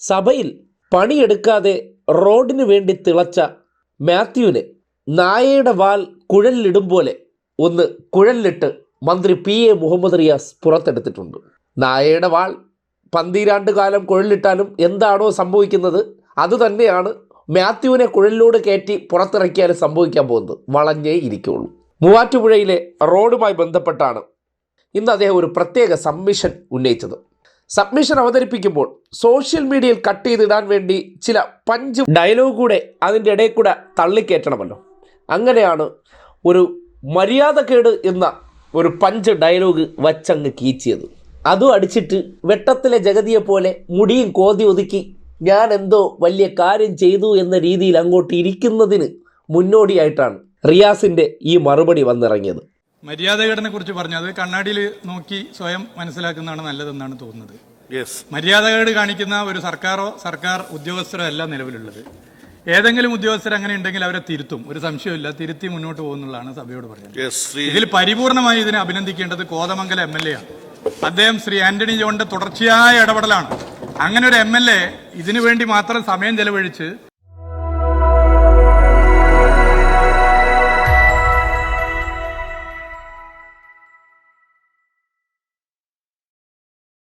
സഭയിൽ പണിയെടുക്കാതെ റോഡിന് വേണ്ടി തിളച്ച മാത്യുവിനെ നായയുടെ വാൽ കുഴലിലിടും പോലെ ഒന്ന് കുഴലിലിട്ട് മന്ത്രി PA മുഹമ്മദ് റിയാസ് പുറത്തെടുത്തിട്ടുണ്ട്. നായയുടെ വാൾ 12 കാലം കുഴലിലിട്ടാലും എന്താണോ സംഭവിക്കുന്നത് അതുതന്നെയാണ് മാത്യുവിനെ കുഴലിലൂടെ കയറ്റി പുറത്തിറക്കിയാലും സംഭവിക്കാൻ പോകുന്നത്. വളഞ്ഞേ ഇരിക്കുകയുള്ളൂ. മൂവാറ്റുപുഴയിലെ റോഡുമായി ബന്ധപ്പെട്ടാണ് ഇന്ന് അദ്ദേഹം ഒരു പ്രത്യേക സബ്മിഷൻ ഉന്നയിച്ചത്. സബ്മിഷൻ അവതരിപ്പിക്കുമ്പോൾ സോഷ്യൽ മീഡിയയിൽ കട്ട് ചെയ്തിടാൻ വേണ്ടി ചില പഞ്ച് ഡയലോഗ് കൂടെ അതിൻ്റെ ഇടയിൽ കൂടെ തള്ളിക്കയറ്റണമല്ലോ. അങ്ങനെയാണ് ഒരു മര്യാദക്കേട് എന്ന ഒരു പഞ്ച് ഡയലോഗ് വച്ചങ്ങ് കീച്ചിയത്. അതും അടിച്ചിട്ട് വെട്ടത്തിലെ ജഗതിയെ പോലെ മുടിയും കോതി ഒതുക്കി ഞാൻ എന്തോ വലിയ കാര്യം ചെയ്തു എന്ന രീതിയിൽ അങ്ങോട്ട് ഇരിക്കുന്നതിന് മുന്നോടിയായിട്ടാണ് റിയാസിൻ്റെ ഈ മറുപടി വന്നിറങ്ങിയത്. മര്യാദകേടിനെ കുറിച്ച് പറഞ്ഞത് കണ്ണാടിയിൽ നോക്കി സ്വയം മനസ്സിലാക്കുന്നതാണ് നല്ലതെന്നാണ് തോന്നുന്നത്. മര്യാദകേട് കാണിക്കുന്ന ഒരു സർക്കാർ ഉദ്യോഗസ്ഥരോ അല്ല നിലവിലുള്ളത്. ഏതെങ്കിലും ഉദ്യോഗസ്ഥർ അങ്ങനെ ഉണ്ടെങ്കിൽ അവരെ തിരുത്തും, ഒരു സംശയമില്ല, തിരുത്തി മുന്നോട്ട് പോകുന്നുള്ളതാണ് സഭയോട് പറയുന്നത്. ഇതിൽ പരിപൂർണമായി ഇതിനെ അഭിനന്ദിക്കേണ്ടത് കോതമംഗലം MLA ആണ്. അദ്ദേഹം ശ്രീ ആന്റണി ജോണിന്റെ തുടർച്ചയായ ഇടപെടലാണ്. അങ്ങനെ ഒരു MLA ഇതിനു വേണ്ടി മാത്രം സമയം ചെലവഴിച്ച്